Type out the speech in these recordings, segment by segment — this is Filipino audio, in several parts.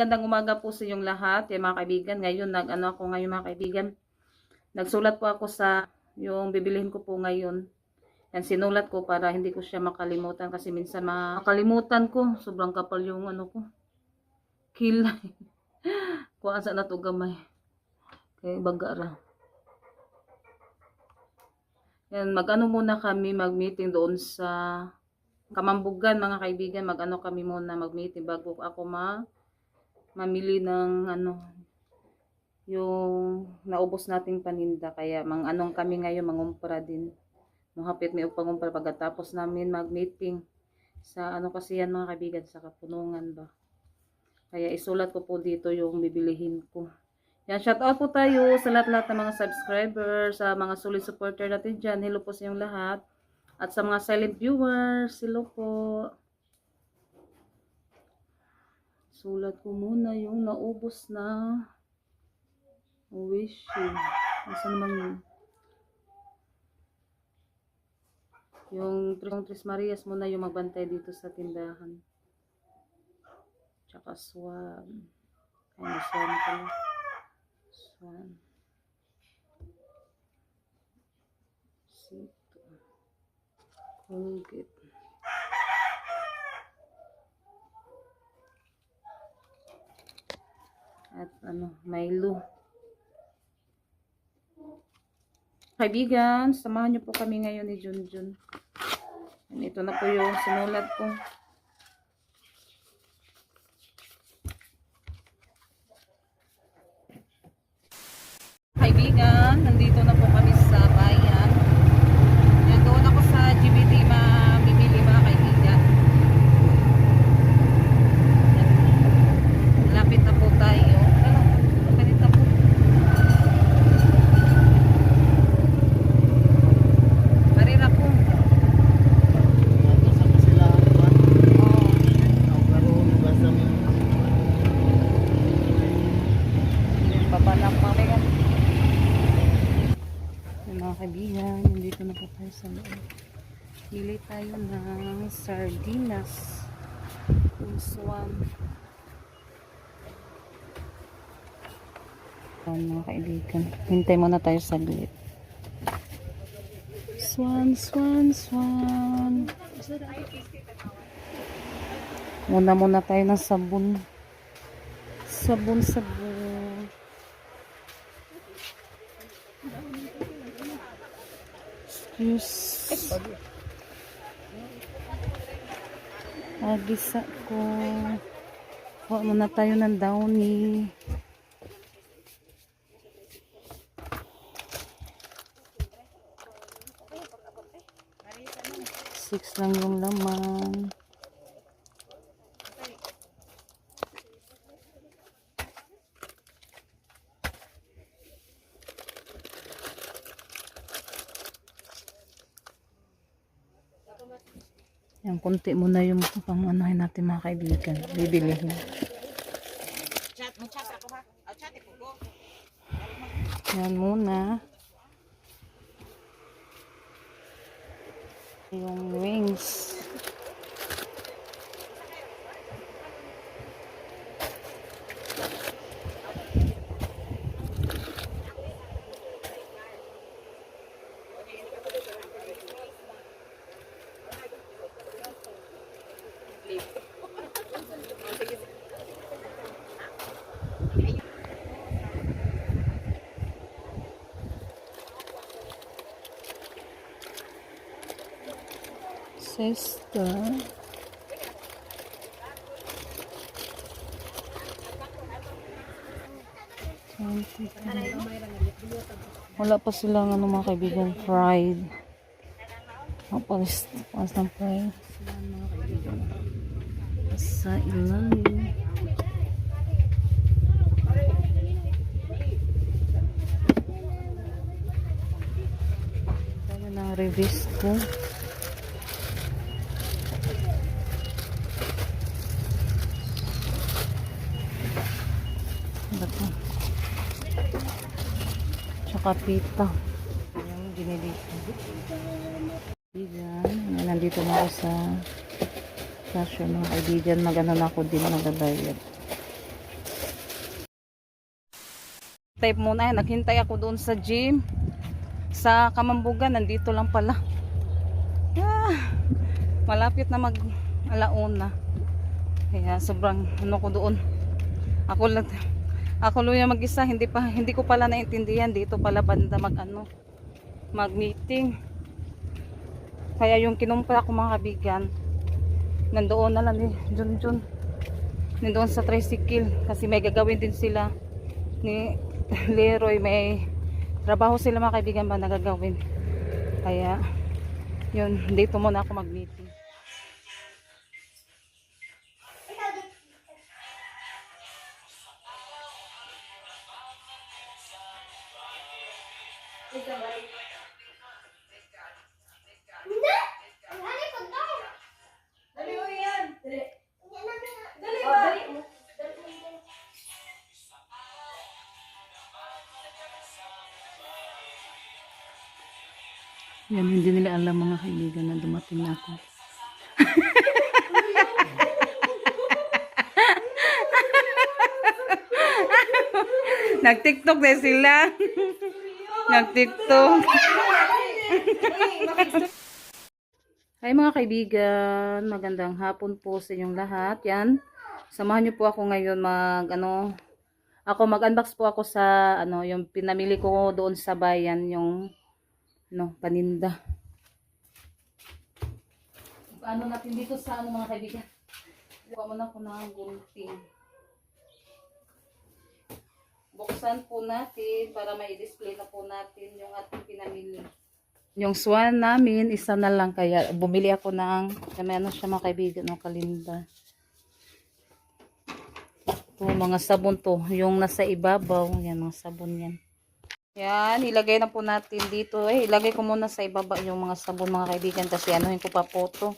magandang umaga po sa inyong lahat, mga kaibigan. Ngayon, ako ngayon mga kaibigan. Nagsulat po ako sa yung bibilihin ko po ngayon. Yan, sinulat ko para hindi ko siya makalimutan kasi minsan makalimutan ko. Sobrang kapal yung ko. Kilay. Kuha sa na to gamay. Kaya bagara. Yan, muna kami, mag-meeting doon sa Kamambugan mga kaibigan. Kami muna mag-meeting bago ako mamili ng yung naubos nating paninda. Kaya kami ngayon mangumpra din. Mahapit may upangumpra pagkatapos namin mag-meeting sa kasi yan mga kaibigan, sa Kapunungan ba. Kaya isulat ko po dito yung bibilihin ko. Yan, shout out po tayo sa lahat-lahat ng mga subscribers, sa mga solid supporter natin dyan. Hello po sa inyong lahat. At sa mga silent viewers, hello po. Sulat ko muna yung naubos na wish. Nasaan naman yun? Yung Tres Marias muna yung magbantay dito sa tindahan. Tsaka Swan. Ay, Swan pala. Swan. Sito. Colgate. At Milo. Kaibigan, samahan niyo po kami ngayon ni Junjun. Ito na po yung sinulat ko. Kaibigan, nandito na po kami sa bayan. Yan, doon ako sa GBT mamimili mga kaibigan. Yan. Lapit na po tayo. Lapit na po. Marira po. Papanak mga kaibigan. Mga kaibigan, nandito na po tayo sa loob. Pili tayo ng sardinas. Swan. Mga kaibigan, hintay muna tayo saglit. Swan, Swan, Swan. Muna tayo ng sabon. Sabon. Agisa ko. Huwag muna tayo ng Downy. $6 lang yung laman. Yan, konti muna yung pang-anuhin natin mga kaibigan. Bibilihin. Yan muna. Yung wings. Sister. Wala pa silang mga kaibigan, fried. Palis ng fried. Sa ilalim. Tayo ng reviews ko. Tsaka pita yung dinidito. Nandito na ako sa cashier mga kaibigan. Magano na ako din magbabayad. naghintay muna. Naghintay ako doon sa gym. Sa Kamambugan, nandito lang pala. Malapit na mag alauna. Kaya sobrang ano ko doon. Ako lang yung mag-isa, hindi ko pala naintindihan dito pala banda mag meeting. Kaya yung kinumpra ko mga kabigan, nandoon na lang ni Junjun. Nandoon sa tricycle kasi may gagawin din sila ni Leroy, may trabaho sila mga kaibigan ba nagagawin. Kaya yun, dito muna ako mag-meeting. Yan, hindi nila alam mga kaibigan na dumating na ako. Nag-TikTok na sila. Nag-TikTok. Hi mga kaibigan, magandang hapon po sa inyong lahat. Yan, samahan niyo po ako ngayon mag-unbox po ako sa yung pinamili ko doon sa bayan, yung paninda. Ano natin dito sa mga kaibigan. Buka muna ko ng gunting. Buksan po natin para mai-display na po natin yung ating pinamili. Yung swan namin, isa na lang, kaya bumili ako ng siya mga kaibigan, kalinda. Ito, mga sabon to. Yung nasa ibabaw, yan, mga sabon yan. Yan, ilagay na po natin dito. Ilagay ko muna sa ibaba yung mga sabon mga kaibigan kasi anuhin ko pa po to.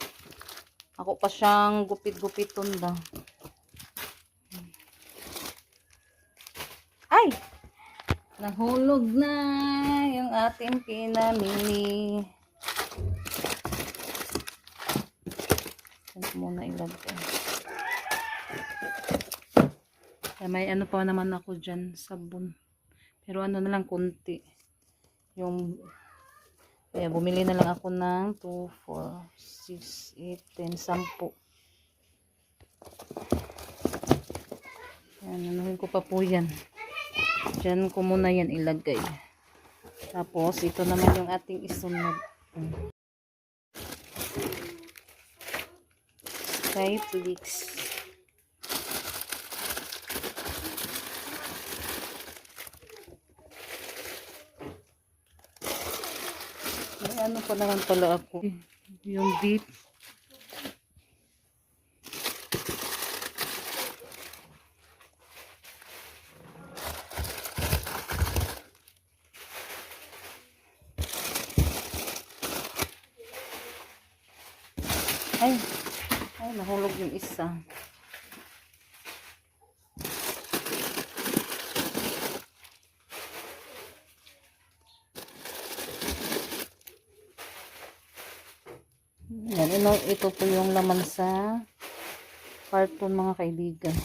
Ako pa siyang gupit-gupiton daw. Ay! Nahulog na yung ating pinamili. Saan ko muna ilagay? May pa naman ako dyan, sabon. Pero na lang konti. Kaya bumili na lang ako ng 2, 4, 6, 8, 10, 10. Yan, anuhin ko pa po yan. Diyan ko muna yan ilagay. Tapos, ito naman yung ating isunod. Skyflix. May pa naman pala ako. Yung beef. Ay, nahulog yung isa. Yan, ito po yung laman sa carton mga kaibigan.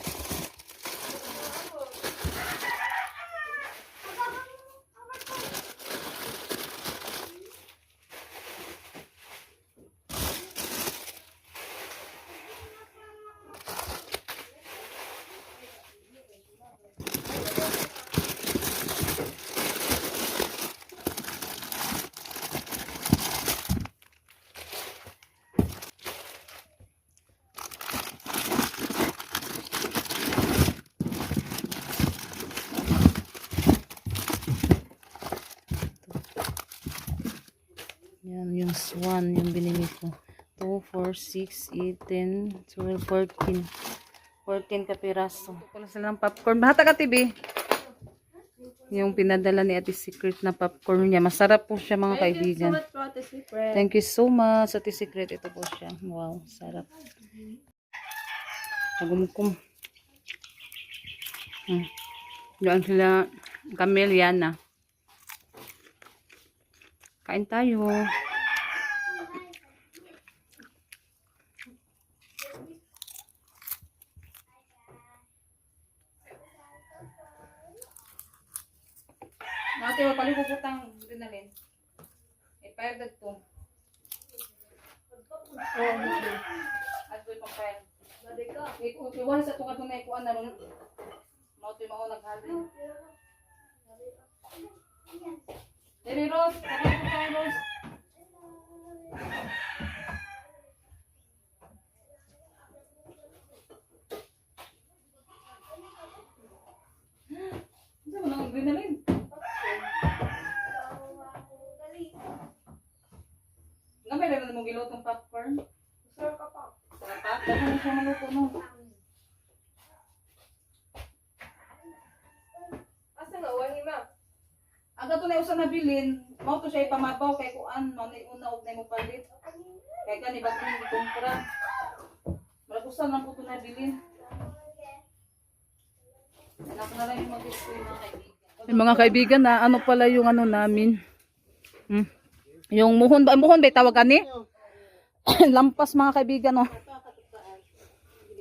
Yan, yung swan, yung binili ko. 2, 4, 6, 8, 10, 12, 14. 14 kapiraso. Kulang sila ng popcorn. Bahata ka, TV. Yung pinadala ni Ate Secret na popcorn niya. Masarap po siya mga kaibigan. Thank you so much po, Ate Secret. Thank you so much, Ate Secret. Ito po siya. Wow, sarap. Nagumkum. Doon sila Cameliana. Kain tayo. siya palipuputang adrenaline. I-fire that to. At doon pang fire. Iwan sa itong na ikuan na ron. Mautoy mo naghalin. Dali Rose, kapag po tayo Rose. Ano mo nang adrenaline? Gamay lang na mong gilot ng popcorn. Sir ka pa. Sarap, dahil mo siya maluto no. Asa nga, wani ma? Ang gato na usa nabilin, mao to siya ipamabaw kay kuan, mao ni una og na mo palit. Kay kani ba kung kumpra. Maragusan lang po to nabilin. Anak na lang yung mag-display mga kaibigan. Mga kaibigan na ano pala yung ano namin. Yung muhon ba tawag ani? Lampas mga kaibigan oh.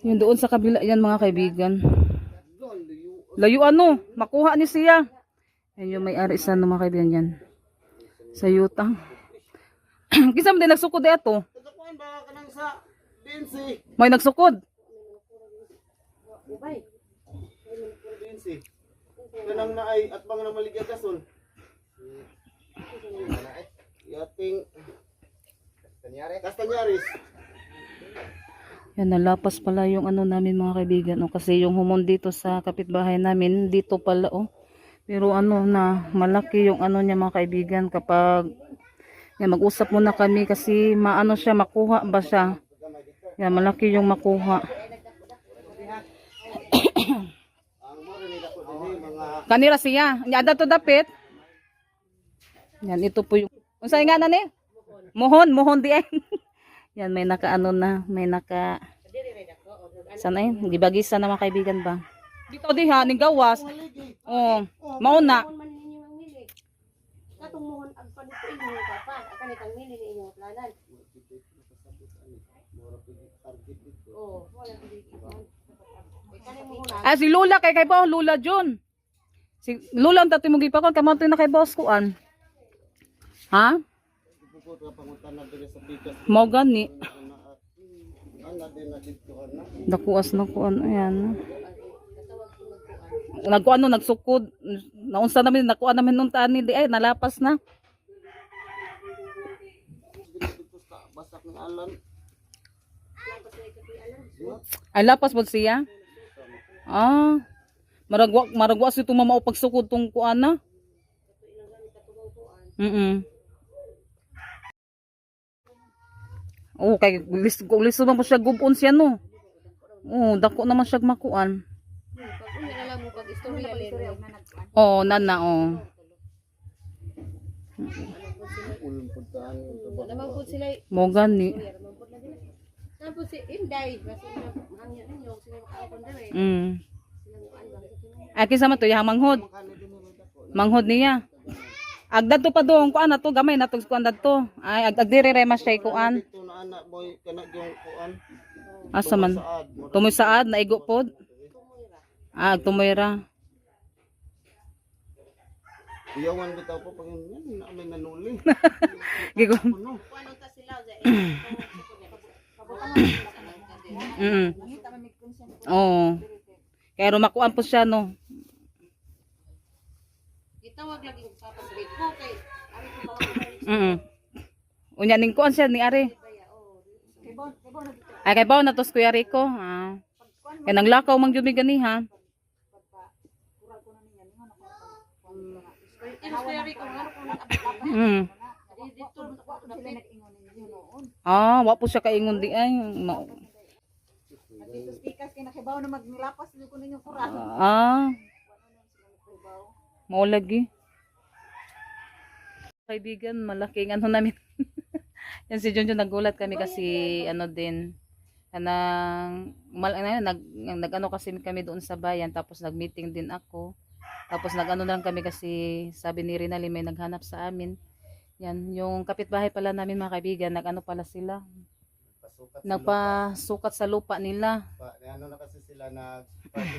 Yung doon sa kabila yan mga kaibigan. Layo ano, makuha ni siya. Yan yung may-ari sa ano mga kaibigan yan. Sa yutang. Kisam din nagsukod ato. Nagkakuan ba ka nang sa Binsi? May nagsukod. Binsi. Kanang naay at bang na maligya kason. Yating Castañares. Yan, nalapas pala yung ano namin mga kaibigan. O, kasi yung humon dito sa kapitbahay namin, dito pala oh. Pero ano na, malaki yung ano niya mga kaibigan kapag yan, mag-usap muna kami kasi maano siya, makuha ba siya. Yan, malaki yung makuha. Kanira siya. Nyada to dapit. Yan, ito po yung... Unsay nga na ni? Mohon di ay. Yan, may naka-ano na, may naka... Sana yun? Gibagisa na mga kaibigan ba? Dito di ha, ning gawas. Oh, mauna. Katong mohon ag panito inyo kapan, akan itang mili ni inyong planan. Oh, wala pili. Kani mohon Ah, si Lula kay ba? Lula John. Si Lula ang dati mo gipakon kamonto na kay boss kuan. Ha? Mo gani. Dakuas na kuan ayan. Nagkuan no nagsukod. Naunsa namin nakuan namin nung tani di ay nalapas na. Basak ng alam. Ay lapas pod siya. Ah. Maragwa si tumama pagsukod tong kuan na. Oh, kay listo man po siya gubon siya no. Oh, dako naman siya makuan. pag uni na lang mo pag istorya lero. Oh, nana oh. Ulong puntaan. Naman po sila. Mo gani. Tapos si Inday, kasi hangyan ninyo sila makaupon dere. Sila mo ano ba? Aki sama to ya manghod. Manghod niya. Agdad to pa doon kuan na to gamay na to kuan dadto. Ay agdire re mas siya kuan. Ito na anak boy kana yung kuan. Asa man? Tumoy saad na igo pod. Ah, tumoyra. Iyawan bitaw po pag yan na may nanuli. Gigo. Puno. Kuano ta sila za. Oo. Kaya rumakuan po siya no. Gitawag lagi ko papa sa ko kay ari ko ba. Unya ning kuan siya ni Ari. Ay kay bawo na tos Kuya Rico. Ah. Kay nanglakaw man gyud mi ganiha. Ah, wa po siya kaingon di ay. Ah. Mao lagi. Kaibigan, malaking ano namin. Yan si Junjun nagulat kami kasi ano din nag-ano kasi kami doon sa bayan tapos nag-meeting din ako. Tapos nag-ano lang kami kasi sabi ni Rinali may naghanap sa amin. Yan, yung kapitbahay pala namin mga kaibigan, nag-ano pala sila. Nagpasukat sa lupa nila. Ano na kasi sila nag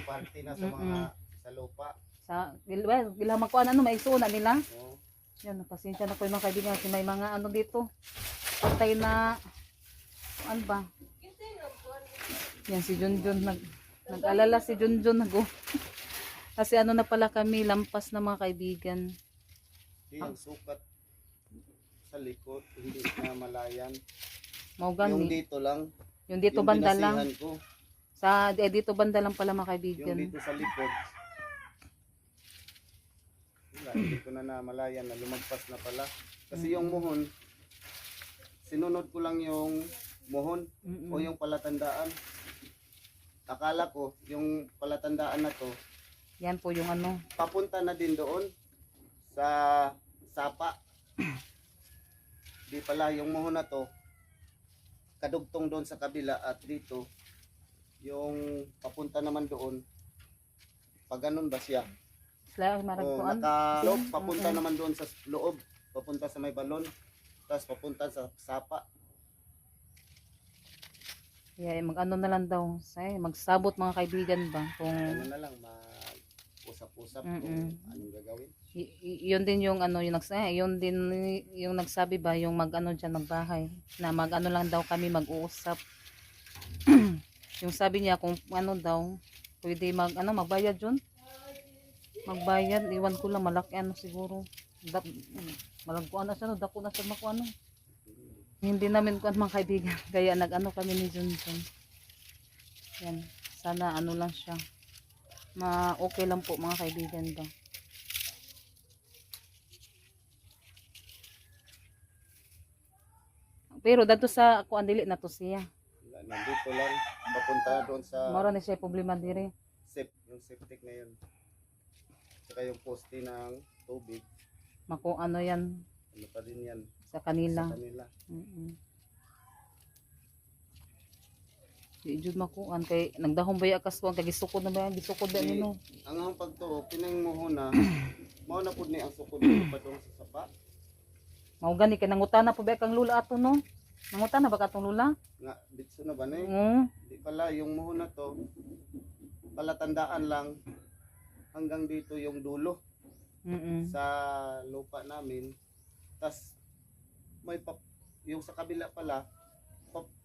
party na sa mga sa lupa. Sa gila magkuan ano maigsuon na nila. Oh. Yan, pasensya na po yung mga kaibigan kasi may mga ano dito. Patay na ano ba? Yan si Junjun nag-alala si Junjun kasi ano na pala kami lampas na mga kaibigan. Yung sukat sa likod, hindi na malayan. Mau Yung gani. dito lang, Yung dito yung banda lang. binasihan ko, Sa dito banda lang pala mga yung kaibigan. dito sa likod. Wala, hindi ko na namalayan na lumagpas na pala. Kasi yung muhon, sinunod ko lang yung muhon o yung palatandaan. Akala ko, yung palatandaan na to, Yan po yung ano. papunta na din doon sa sapa. Di pala, yung muhon na to, kadugtong doon sa kabila at dito, yung papunta naman doon, pag ganun ba siya? Sila O maragpuan. nakaloob, papunta naman doon sa loob, papunta sa may balon, tapos papunta sa sapa. Yeah, mag-ano na lang daw. Magsabot mga kaibigan ba kung Ano na lang, mag-usap-usap kung anong gagawin. yun din yung ano yung yun din yung nagsabi ba yung mag-ano diyan magbahay na mag-ano lang daw kami mag-uusap. Yung sabi niya kung ano daw pwede magbayad yun. Magbayad, iwan ko lang malaki ano siguro. Malagkuan na siya no, dako na siya makuano. Hindi namin kuan mga kaibigan. Kaya nag-ano kami ni Junjun. Yan. Sana ano lang siya. Okay lang po mga kaibigan ba. Pero dito sa kuan dili na to siya. Nandito lang, papunta na doon sa Mara na siya problema dire. yung septic na yun. Saka yung poste ng tubig, Ano yan ano pa din yan sa kanila. sa kanila. Di jud makuan kay nagdahom ba ya kaskuan kay gisukod na ba yan? Gisukod ba nino. Ang pagtuo, pinangmuhuna, mao na po ni ang sukod dito pa doon sa sapa. Mao gani kay nangutana po ba kang lula ato no? Nangutana ba ka atong lula? Nga, bitso na ba na eh? Di pala, yung muhon na to, palatandaan lang hanggang dito yung dulo sa lupa namin. Tas may yung sa kabila pala,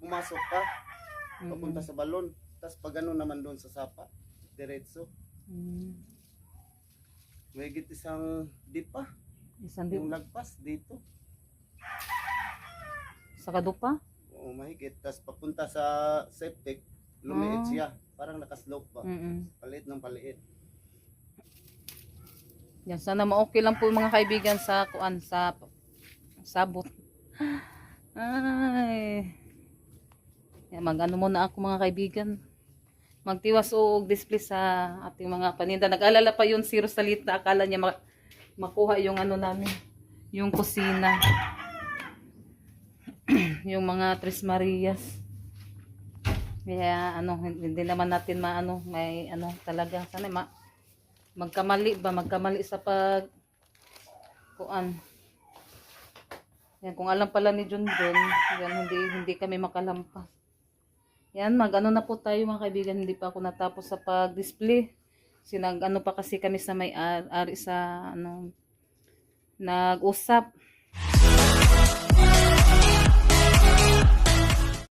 pumasok ka, papunta sa balon. Tas pag ano naman doon sa sapa, diretso. May higit isang dipa, Isang di yung lagpas dito. sa kadupa? Oo, mahigit. Tas papunta sa septic, lumiit siya. Parang nakaslope ba? Paliit ng paliit. Yan sana ma-okay lang po mga kaibigan sa kuan sa sabot. Ay. Yan, mag-ano muna ako mga kaibigan. Magtiwas og display sa ating mga paninda. Nag-alala pa yun si Rosalita. Akala niya makuha yung ano namin. Yung kusina. Yung mga Tres Marias. Kaya ano, hindi naman natin may talaga. Sana magkamali sa kuan. Yan, kung alam pala ni Junjun, yan, hindi kami makalampas. Yan, na po tayo mga kaibigan. Hindi pa ako natapos sa pag-display. Pa kasi kami sa may-ari sa nag-usap.